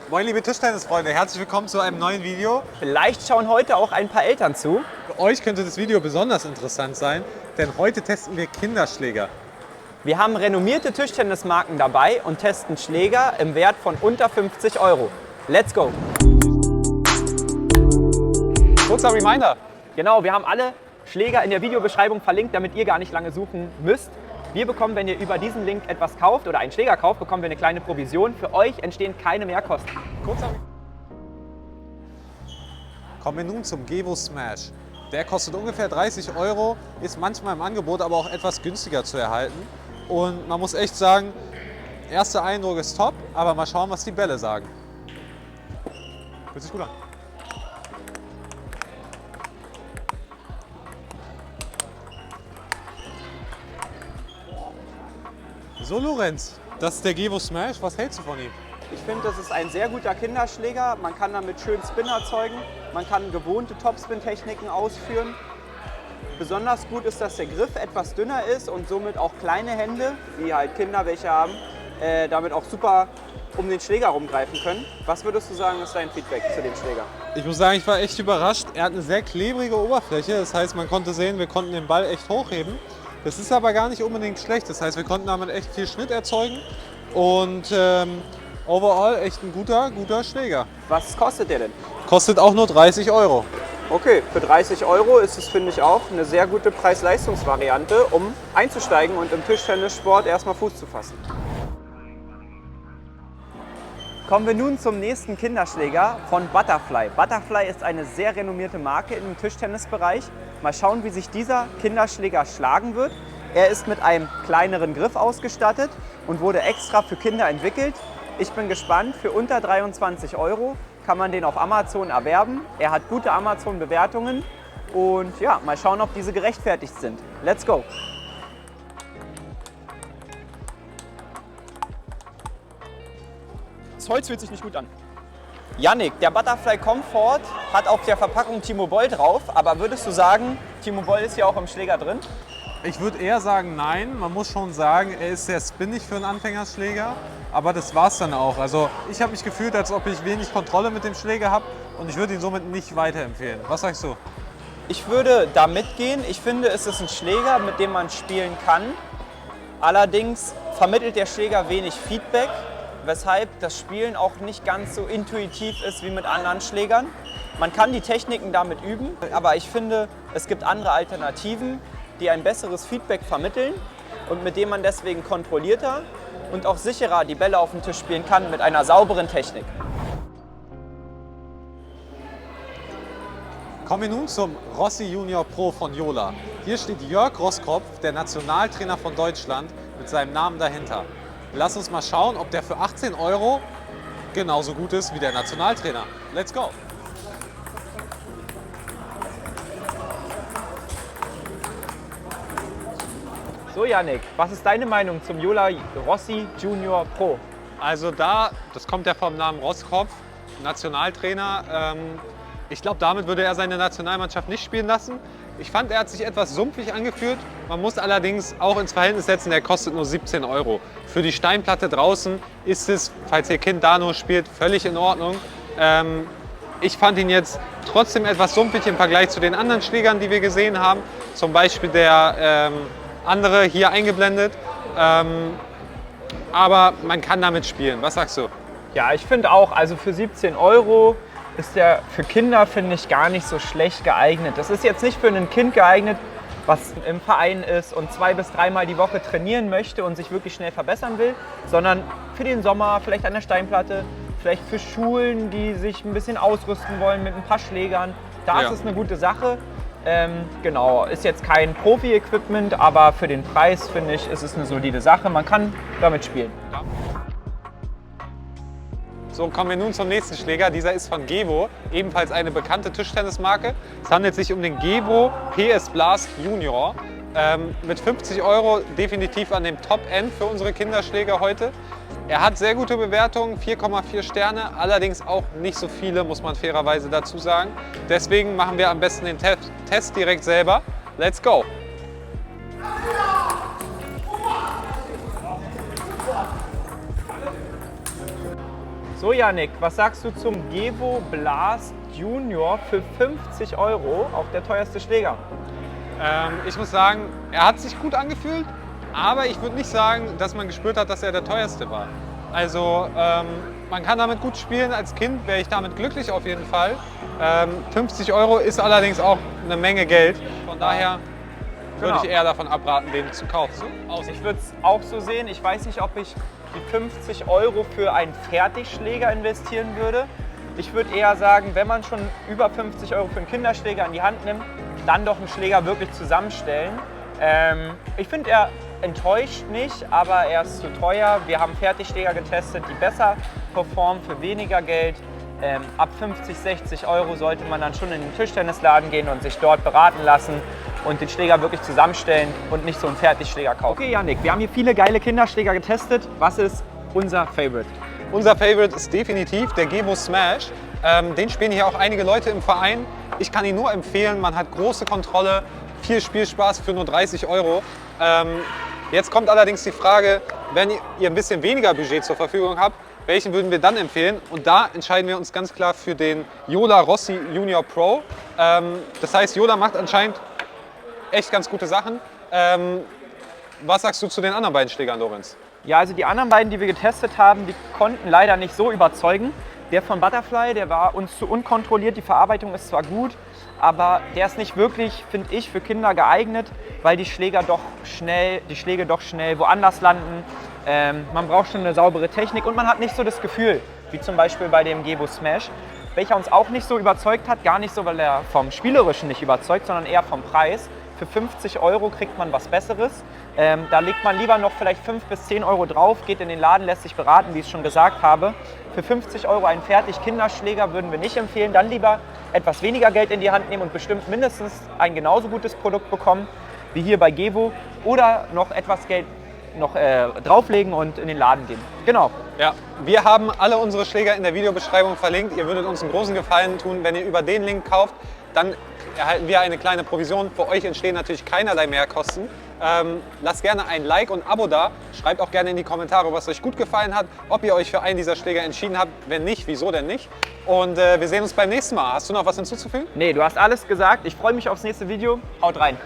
Moin liebe Tischtennisfreunde, herzlich willkommen zu einem neuen Video. Vielleicht schauen heute auch ein paar Eltern zu. Für euch könnte das Video besonders interessant sein, denn heute testen wir Kinderschläger. Wir haben renommierte Tischtennismarken dabei und testen Schläger im Wert von unter 50 Euro. Let's go! Kurzer Reminder. Genau, wir haben alle Schläger in der Videobeschreibung verlinkt, damit ihr gar nicht lange suchen müsst. Wir bekommen, wenn ihr über diesen Link etwas kauft oder einen Schläger kauft, bekommen wir eine kleine Provision. Für euch entstehen keine Mehrkosten. Kommen wir nun zum Gevo Smash. Der kostet ungefähr 30 Euro, ist manchmal im Angebot aber auch etwas günstiger zu erhalten. Und man muss echt sagen, erster Eindruck ist top, aber mal schauen, was die Bälle sagen. Fühlt sich gut an. So Lorenz, das ist der Gevo Smash. Was hältst du von ihm? Ich finde, das ist ein sehr guter Kinderschläger. Man kann damit schön Spin erzeugen. Man kann gewohnte Topspin-Techniken ausführen. Besonders gut ist, dass der Griff etwas dünner ist und somit auch kleine Hände, wie halt Kinder welche haben, damit auch super um den Schläger rumgreifen können. Was würdest du sagen, ist dein Feedback zu dem Schläger? Ich muss sagen, ich war echt überrascht. Er hat eine sehr klebrige Oberfläche. Das heißt, man konnte sehen, wir konnten den Ball echt hochheben. Das ist aber gar nicht unbedingt schlecht. Das heißt, wir konnten damit echt viel Schnitt erzeugen. Und overall echt ein guter Schläger. Was kostet der denn? Kostet auch nur 30 Euro. Okay, für 30 Euro ist es, finde ich, auch eine sehr gute Preis-Leistungs-Variante, um einzusteigen und im Tischtennissport erstmal Fuß zu fassen. Kommen wir nun zum nächsten Kinderschläger von Butterfly. Butterfly ist eine sehr renommierte Marke im Tischtennisbereich. Mal schauen, wie sich dieser Kinderschläger schlagen wird. Er ist mit einem kleineren Griff ausgestattet und wurde extra für Kinder entwickelt. Ich bin gespannt, für unter 23 Euro kann man den auf Amazon erwerben. Er hat gute Amazon-Bewertungen und ja, mal schauen, ob diese gerechtfertigt sind. Let's go! Das Holz fühlt sich nicht gut an. Yannick, der Butterfly Comfort hat auf der Verpackung Timo Boll drauf, aber würdest du sagen, Timo Boll ist ja auch im Schläger drin? Ich würde eher sagen, nein. Man muss schon sagen, er ist sehr spinnig für einen Anfängerschläger. Aber das war es dann auch. Also ich habe mich gefühlt, als ob ich wenig Kontrolle mit dem Schläger habe und ich würde ihn somit nicht weiterempfehlen. Was sagst du? Ich würde da mitgehen. Ich finde, es ist ein Schläger, mit dem man spielen kann. Allerdings vermittelt der Schläger wenig Feedback, weshalb das Spielen auch nicht ganz so intuitiv ist wie mit anderen Schlägern. Man kann die Techniken damit üben, aber ich finde, es gibt andere Alternativen, die ein besseres Feedback vermitteln und mit dem man deswegen kontrollierter und auch sicherer die Bälle auf dem Tisch spielen kann mit einer sauberen Technik. Kommen wir nun zum Rossi Junior Pro von Jola. Hier steht Jörg Roskopf, der Nationaltrainer von Deutschland, mit seinem Namen dahinter. Lass uns mal schauen, ob der für 18 Euro genauso gut ist wie der Nationaltrainer. Let's go! So Yannick, was ist deine Meinung zum Jola Rossi Junior Pro? Also das kommt ja vom Namen Roskopf, Nationaltrainer. Ich glaube, damit würde er seine Nationalmannschaft nicht spielen lassen. Ich fand, er hat sich etwas sumpfig angefühlt. Man muss allerdings auch ins Verhältnis setzen, der kostet nur 17 Euro. Für die Steinplatte draußen ist es, falls ihr Kind da nur spielt, völlig in Ordnung. Ich fand ihn jetzt trotzdem etwas sumpfig im Vergleich zu den anderen Schlägern, die wir gesehen haben. Zum Beispiel der andere hier eingeblendet. Aber man kann damit spielen. Was sagst du? Ja, ich finde auch, also für 17 Euro ist der für Kinder, finde ich, gar nicht so schlecht geeignet. Das ist jetzt nicht für ein Kind geeignet, was im Verein ist und 2- bis 3-mal die Woche trainieren möchte und sich wirklich schnell verbessern will, sondern für den Sommer, vielleicht an der Steinplatte, vielleicht für Schulen, die sich ein bisschen ausrüsten wollen mit ein paar Schlägern. Da ist es eine gute Sache. Genau, ist jetzt kein Profi-Equipment, aber für den Preis, finde ich, ist es eine solide Sache. Man kann damit spielen. So, kommen wir nun zum nächsten Schläger. Dieser ist von Gevo, ebenfalls eine bekannte Tischtennismarke. Es handelt sich um den Gevo PS Blast Junior. Mit 50 Euro definitiv an dem Top-End für unsere Kinderschläger heute. Er hat sehr gute Bewertungen, 4,4 Sterne, allerdings auch nicht so viele, muss man fairerweise dazu sagen. Deswegen machen wir am besten den Test direkt selber. Let's go! So Yannick, was sagst du zum Gevo Blast Junior für 50 €? Auch der teuerste Schläger. Ich muss sagen, er hat sich gut angefühlt, aber ich würde nicht sagen, dass man gespürt hat, dass er der teuerste war. Also man kann damit gut spielen. Als Kind wäre ich damit glücklich auf jeden Fall. 50 € ist allerdings auch eine Menge Geld. Von daher würde ich eher davon abraten, den zu kaufen. Ich würde es auch so sehen. Ich weiß nicht, ob ich die 50 € für einen Fertigschläger investieren würde. Ich würde eher sagen, wenn man schon über 50 € für einen Kinderschläger in die Hand nimmt, dann doch einen Schläger wirklich zusammenstellen. Ich finde, er enttäuscht nicht, aber er ist zu teuer. Wir haben Fertigschläger getestet, die besser performen für weniger Geld. Ab 50, 60 € sollte man dann schon in den Tischtennisladen gehen und sich dort beraten lassen und den Schläger wirklich zusammenstellen und nicht so einen Fertigschläger kaufen. Okay, Yannick, wir haben hier viele geile Kinderschläger getestet. Was ist unser Favorite? Unser Favorite ist definitiv der Gevo Smash. Den spielen hier auch einige Leute im Verein. Ich kann ihn nur empfehlen. Man hat große Kontrolle, viel Spielspaß für nur 30 €. Jetzt kommt allerdings die Frage, wenn ihr ein bisschen weniger Budget zur Verfügung habt, welchen würden wir dann empfehlen? Und da entscheiden wir uns ganz klar für den Jola Rossi Junior Pro. Das heißt, Jola macht anscheinend echt ganz gute Sachen. Was sagst du zu den anderen beiden Schlägern, Lorenz? Ja, also die anderen beiden, die wir getestet haben, die konnten leider nicht so überzeugen. Der von Butterfly, der war uns zu unkontrolliert. Die Verarbeitung ist zwar gut, aber der ist nicht wirklich, finde ich, für Kinder geeignet, weil die Schläge doch schnell woanders landen. Man braucht schon eine saubere Technik und man hat nicht so das Gefühl, wie zum Beispiel bei dem Gevo Smash, welcher uns auch nicht so überzeugt hat. Gar nicht so, weil er vom Spielerischen nicht überzeugt, sondern eher vom Preis. Für 50 € kriegt man was Besseres. Da legt man lieber noch vielleicht 5 bis 10 € drauf, geht in den Laden, lässt sich beraten, wie ich es schon gesagt habe. Für 50 € einen Fertig-Kinderschläger würden wir nicht empfehlen. Dann lieber etwas weniger Geld in die Hand nehmen und bestimmt mindestens ein genauso gutes Produkt bekommen wie hier bei Gevo. Oder noch etwas Geld drauflegen und in den Laden gehen. Genau. Ja, wir haben alle unsere Schläger in der Videobeschreibung verlinkt. Ihr würdet uns einen großen Gefallen tun, wenn ihr über den Link kauft. Dann erhalten wir eine kleine Provision. Für euch entstehen natürlich keinerlei Mehrkosten. Lasst gerne ein Like und ein Abo da. Schreibt auch gerne in die Kommentare, was euch gut gefallen hat, ob ihr euch für einen dieser Schläger entschieden habt. Wenn nicht, wieso denn nicht? Und wir sehen uns beim nächsten Mal. Hast du noch was hinzuzufügen? Nee, du hast alles gesagt. Ich freue mich aufs nächste Video. Haut rein.